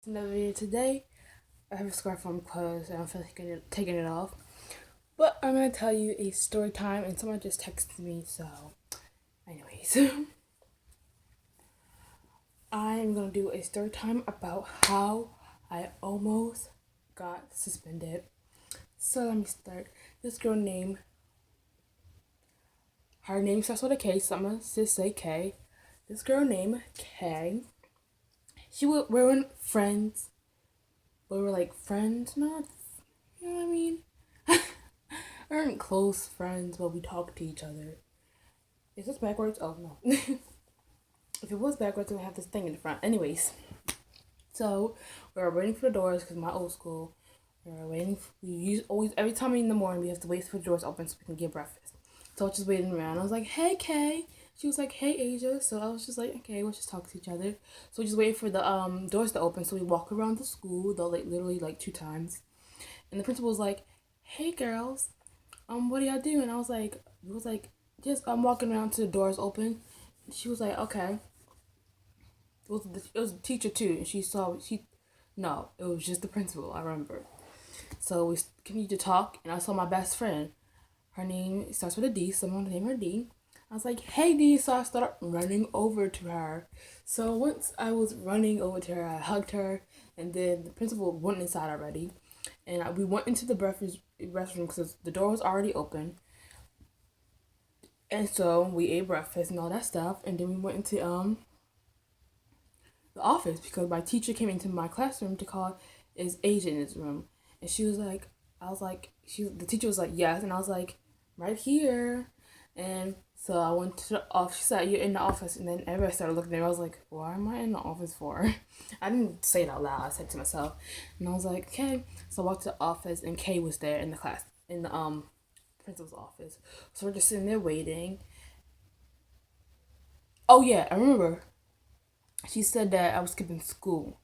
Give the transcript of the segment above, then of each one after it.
Another video today. I have a scarf on because I don't feel like taking it off. But I'm gonna tell you a story time, and someone just texted me. So, anyways, I'm gonna do a story time about how I almost got suspended. So let me start. This girl named her name starts with a K, so I'm gonna just say K. This girl named K. We were friends. We were like friends, not you know what I mean. We weren't close friends, but we talked to each other. Is this backwards? Oh no. If it was backwards, then I have this thing in the front. Anyways, so we were waiting for the doors because my old school. We were waiting. Always every time in the morning we have to wait for the doors open so we can get breakfast. So I was just waiting around. I was like, "Hey, Kay." She was like, "Hey, Asia." So I was just like, "Okay, we'll just talk to each other." So we just waited for the doors to open. So we walk around the school, though, like literally like 2 times. And the principal was like, "Hey, girls, what do y'all do?" And I was like, just I'm walking around to the doors open. She was like, "Okay." It was a teacher too, and no, it was just the principal. I remember. So we continued to talk, and I saw my best friend. Her name starts with a D. Someone named her D. I was like, "Hey, D." So I started running over to her. So once I was running over to her, I hugged her, and then the principal went inside already, and we went into the restroom because the door was already open. And so we ate breakfast and all that stuff, and then we went into the office because my teacher came into my classroom to call is Asia in his room, and she was like, I was like, the teacher was like, yes, and I was like, right here, and so I went to the office. She said, "You're in the office," and then everybody started looking at me. I was like, "Why am I in the office for?" I didn't say it out loud. I said it to myself, and I was like, "Okay." So I walked to the office, and Kay was there in the class in the principal's office. So we're just sitting there waiting. Oh yeah, I remember. She said that I was skipping school.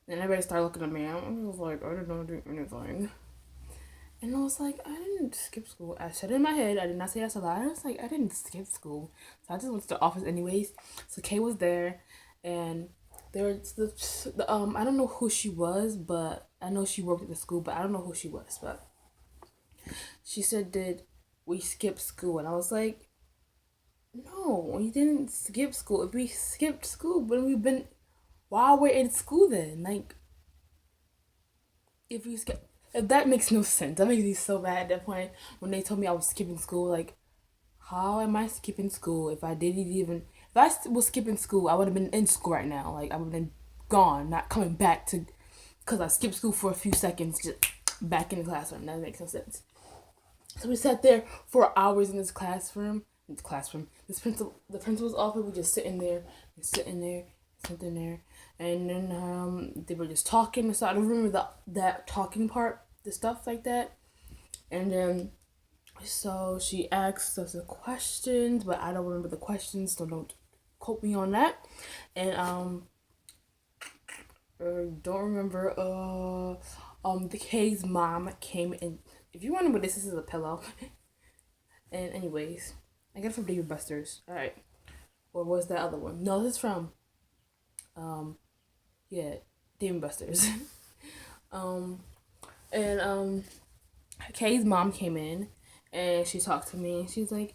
And everybody started looking at me. I was like, I didn't know do anything. And I was like, I didn't skip school. I said it in my head. I did not say that out loud. I was like, I didn't skip school. So I just went to the office anyways. So Kay was there, and there was I don't know who she was, but I know she worked at the school, but I don't know who she was. But she said, "Did we skip school?" And I was like, "No, we didn't skip school. If we skipped school, but we've been while we're in school then. Like, if you skip, if that makes no sense. That makes me so mad at that point when they told me I was skipping school. Like, how am I skipping school if I didn't even, if I was skipping school, I would have been in school right now. Like, I would have been gone, not coming back to, because I skipped school for a few seconds, just back in the classroom. That makes no sense. So we sat there for hours in this classroom. The principal's office. We just sitting there and sitting there, sitting there, and then they were just talking. So I don't remember that talking part, the stuff like that. And then so she asked us the questions, but I don't remember the questions, so don't quote me on that. And don't remember. The K's mom came in. If you wonder what this is a pillow. And anyways, I got it from David Buster's. All right, or was that other one? No, this is from um, yeah, David Buster's. um, and Kay's mom came in, and she talked to me. And she's like,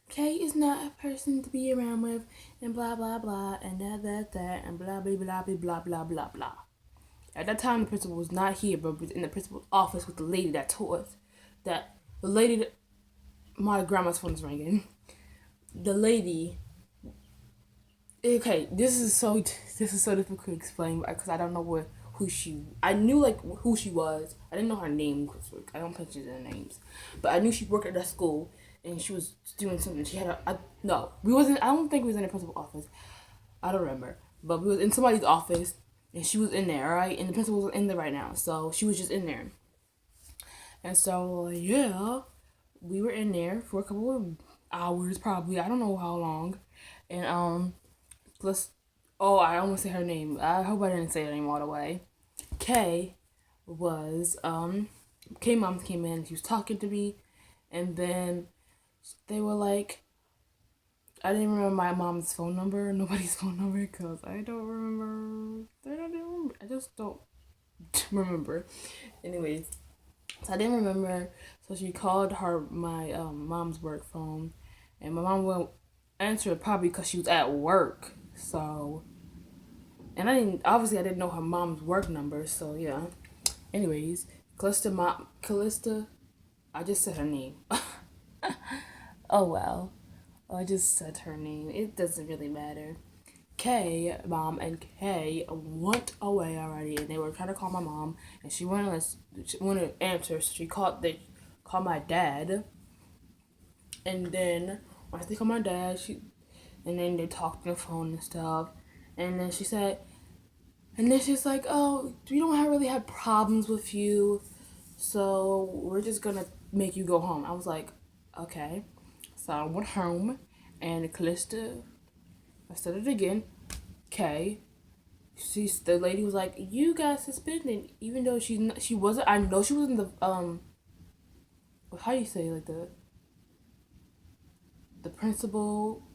"Kay is not a person to be around with," and blah blah blah, and that, and blah blah blah blah blah blah blah blah. At that time, the principal was not here, but was in the principal's office with the lady that told us that the lady that my grandma's phone is ringing. The lady. Okay, this is so difficult to explain because I don't know who she. I knew like who she was. I didn't know her name because I don't picture their names, but I knew she worked at that school and she was doing something. She had no, we wasn't. I don't think we was in the principal's office. I don't remember, but we was in somebody's office and she was in there, right? And the principal was in there right now, so she was just in there. And so yeah, we were in there for a couple of hours, probably. I don't know how long, and let's. Oh, I almost said her name. I hope I didn't say her name all the way. Kay was Kay mom came in. She was talking to me, and then they were like, I didn't remember my mom's phone number, nobody's phone number, because I don't remember. I don't remember. just don't remember. Anyways, so I didn't remember. So she called my mom's work phone, and my mom won't answer it probably because she was at work. So, and I didn't know her mom's work number. So yeah. Anyways, Callista, I just said her name. Oh well. I just said her name. It doesn't really matter. Mom and Kay went away already, and they were trying to call my mom, and she wanted to answer, so they called my dad, and then once they called my dad, and then they talked on the phone and stuff, and then she's like, oh, we don't really have problems with you, so we're just gonna make you go home. I was like, okay, so I went home, and Callista, I said it again, Kay. The lady was like, you got suspended, even though she wasn't. I know she was in the how do you say, like, the principal,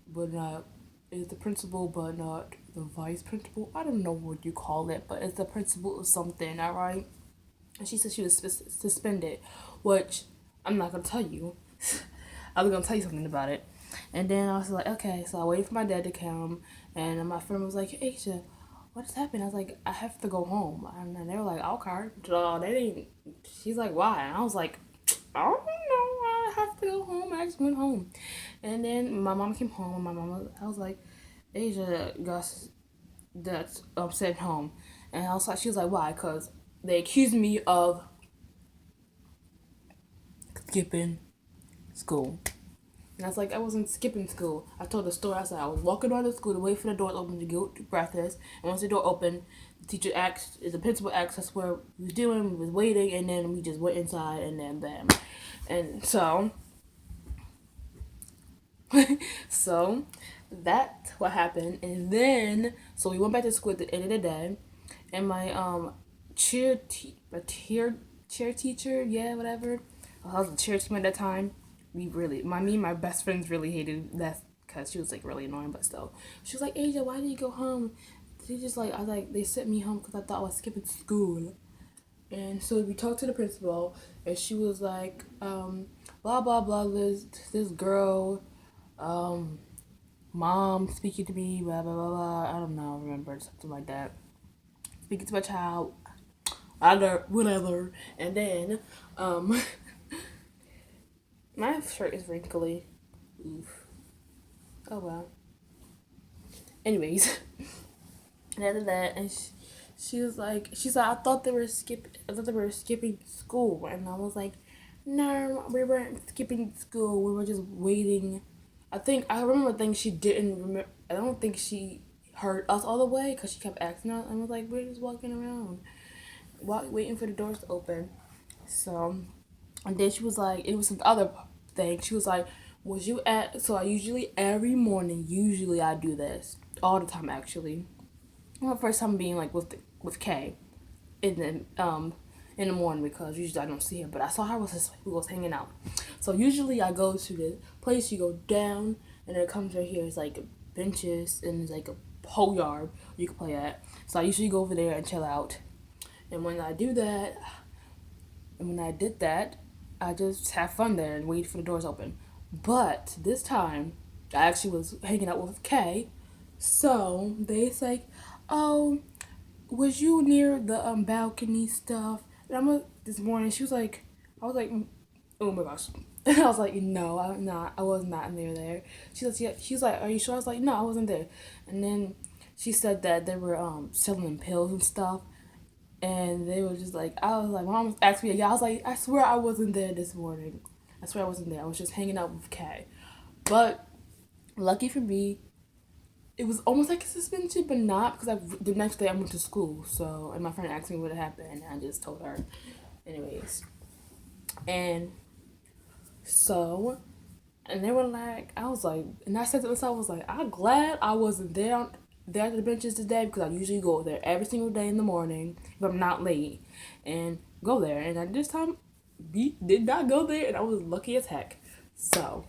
but not is the principal, but not the vice principal. I don't know what you call it, but it's the principal of something. All right. And she said she was suspended, which I'm not gonna tell you. I was gonna tell you something about it. And then I was like, okay, so I waited for my dad to come, and my friend was like, Asia, what has happened? I was like, I have to go home. And then they were like, okay. So they didn't, she's like, why? And I was like, I don't know, I have to go home. I just went home. And then my mom came home, and I was like, Asia got that's sent home. And I was like, she was like, why? Because they accused me of skipping school. And I was like, I wasn't skipping school. I told the story. I said I was walking around the school to wait for the door to open to go to breakfast. And once the door opened, the principal asked us where we was doing. We was waiting, and then we just went inside, and then bam. And so, so that's what happened. And then, so we went back to school at the end of the day, and my cheer teacher, yeah, whatever. I was a cheer team at that time. My best friends really hated that because she was like really annoying, but still, she was like, Asia, why did you go home? She just like, I was like, they sent me home because I thought I was skipping school. And so we talked to the principal, and she was like, blah blah blah. This girl, mom speaking to me, blah blah blah blah. I don't know, remember something like that. Speaking to my child, whatever. And then, my shirt is wrinkly. Oof. Oh well. Anyways, after that, and she's like, I thought they were skipping school, and I was like, no, we weren't skipping school. We were just waiting. I remember thinking she didn't remember. I don't think she heard us all the way because she kept asking us, and I was like, we're just walking around, waiting for the doors to open. So, and then she was like, it was some other thing. She was like, was you at? So I usually every morning, usually I do this all the time actually. My first time being like with Kay in the morning because usually I don't see her, but I saw her we was hanging out. So usually I go to the place, you go down, and then it comes right here. It's like benches and it's like a whole yard you can play at. So I usually go over there and chill out. And when I did that, I just have fun there and wait for the doors open. But this time, I actually was hanging out with Kay. So they like, oh, was you near the balcony stuff? And this morning. She was like, I was like, oh my gosh. And I was like, no, I'm not. I was not near there. She was, yeah. She was like, are you sure? I was like, no, I wasn't there. And then she said that they were selling pills and stuff. And they were just like, I was like, my mom asked me, yeah, I was like, I swear I wasn't there this morning. I swear I wasn't there. I was just hanging out with Kay. But lucky for me, it was almost like a suspension, but not because the next day I went to school. So, and my friend asked me what had happened, and I just told her. Anyways. And so, and they were like, I was like, and I said to myself, I was like, I'm glad I wasn't there at the benches today because I usually go there every single day in the morning if I'm not late and go there. And at this time, did not go there, and I was lucky as heck. So,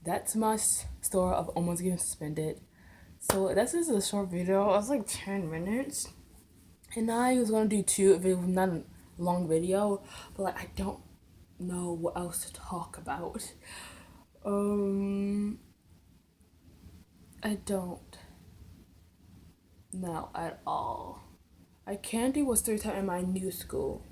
that's my story of almost getting suspended. So, this is a short video. It was like 10 minutes. And I was gonna do two if it was not a long video, but like I don't know what else to talk about. Um, I don't know at all. I can do was story time in my new school.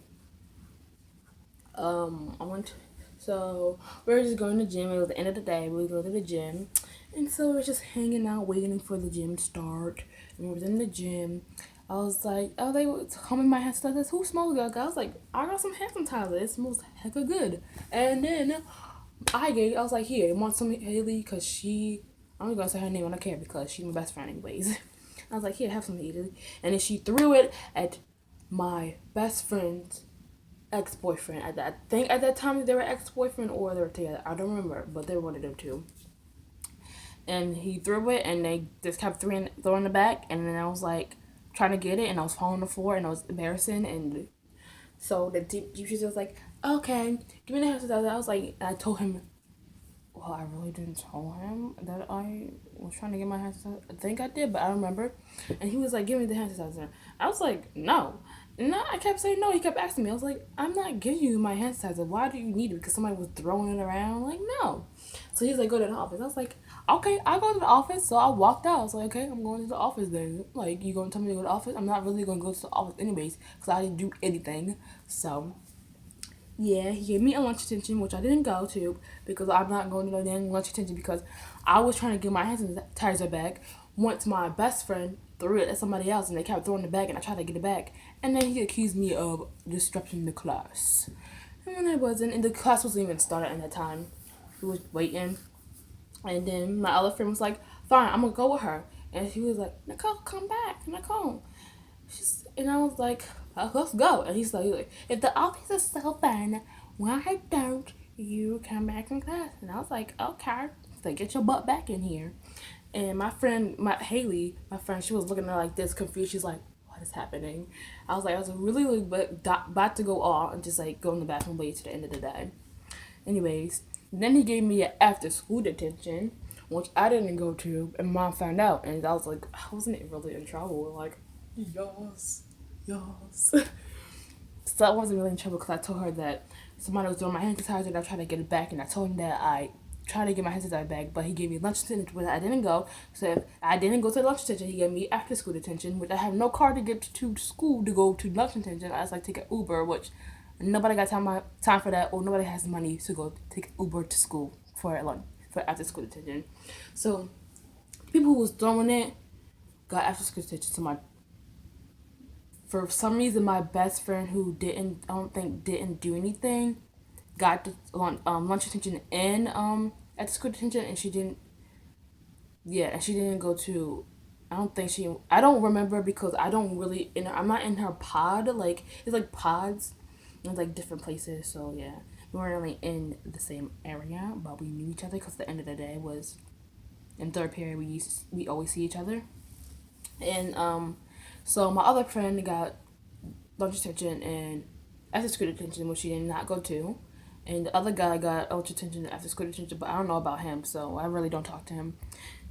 I went. So we were just going to the gym. It was the end of the day. We would go to the gym, and so we were just hanging out, waiting for the gym to start. And we was in the gym. I was like, oh, they were coming my hand sanitizer. Who smells good? I was like, I got some hand sanitizer. It smells hecka good. And then I was like, here, you want some Haley? Cause I'm gonna say her name. I don't care because she's my best friend anyways. I was like, here, have some Haley. And then she threw it at my best friend's ex-boyfriend. I think at that time they were ex-boyfriend or they were together. I don't remember, but they were one of them two. And he threw it, and they just kept throwing it back. And then I was like trying to get it, and I was falling on the floor, and it was embarrassing. And so the teacher was like, "Okay, give me the hand sanitizer." I was like, I told him, well, I really didn't tell him that I was trying to get my hand sanitizer. I think I did, but I don't remember. And he was like, "Give me the hand sanitizer." I was like, "No." No, I kept saying no. He kept asking me. I was like, "I'm not giving you my hand sanitizer. Why do you need it?" Because somebody was throwing it around. I'm like, no. So he's like, "Go to the office." I was like, "Okay, I'll go to the office." So I walked out. I was like, "Okay, I'm going to the office then." Like, you going to tell me to go to the office? I'm not really going to go to the office anyways because I didn't do anything. So yeah, he gave me a lunch attention, which I didn't go to because I'm not going to no damn lunch attention because I was trying to get my hand sanitizer back. Once my best friend threw it at somebody else and they kept throwing it back and I tried to get it back. And then he accused me of disrupting the class. And when I wasn't, and the class wasn't even started at that time. We was waiting. And then my other friend was like, fine, I'm going to go with her. And she was like, Nicole, come back. Nicole, and I was like, let's go. And he's like, if the office is so fun, why don't you come back in class? And I was like, okay. So get your butt back in here. And my friend, my Haley, my friend, she was looking at her like this, confused. She's like, what is happening? I was really about to go off and just like go in the bathroom wait to the end of the day. Anyways, then he gave me an after school detention, which I didn't go to, and mom found out, and I was like, I wasn't really in trouble. Like, yes, yes. So I wasn't really in trouble because I told her that somebody was doing my hand sanitizer and I tried to get it back, and I told him that I tried to get my hand sanitizer back, but he gave me lunch detention, but I didn't go. So if I didn't go to lunch detention, he gave me after school detention, which I have no car to get to school to go to lunch detention. I just like take an Uber, which nobody got time for that, or nobody has money to go take Uber to school for lunch for after school detention. So people who was throwing it got after school detention. So my for some reason my best friend who didn't do anything got the lunch detention and at the school detention, and she didn't, yeah, and she didn't go to, I don't remember because I don't really I'm not in her pod, like it's like pods and like different places. So yeah, we weren't really in the same area, but we knew each other because the end of the day was in third period we always see each other. And so my other friend got lunch detention and after school detention, which she did not go to. And the other guy got lunch detention and after school detention, but I don't know about him, so I really don't talk to him.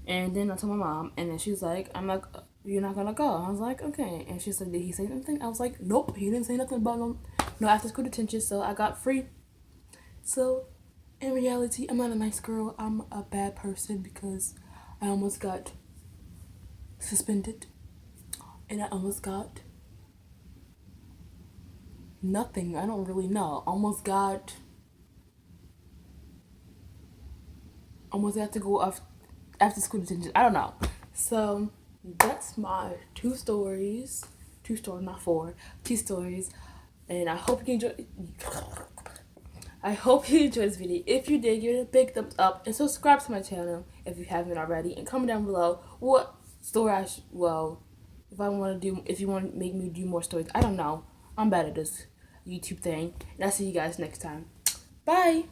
And then I told my mom, and then she's like, I'm like, you're not gonna go. I was like, okay. And she said, did he say something? I was like, nope, he didn't say nothing about no after school detention, so I got free. So in reality, I'm not a nice girl. I'm a bad person because I almost got suspended and I almost got nothing. I don't really know. Almost got to go off after school detention. I don't know. So that's my two stories, not four, two stories. And I hope you enjoyed this video. If you did, give it a big thumbs up and subscribe to my channel if you haven't already. And comment down below what story if you want to make me do more stories. I don't know. I'm bad at this YouTube thing. And I'll see you guys next time. Bye.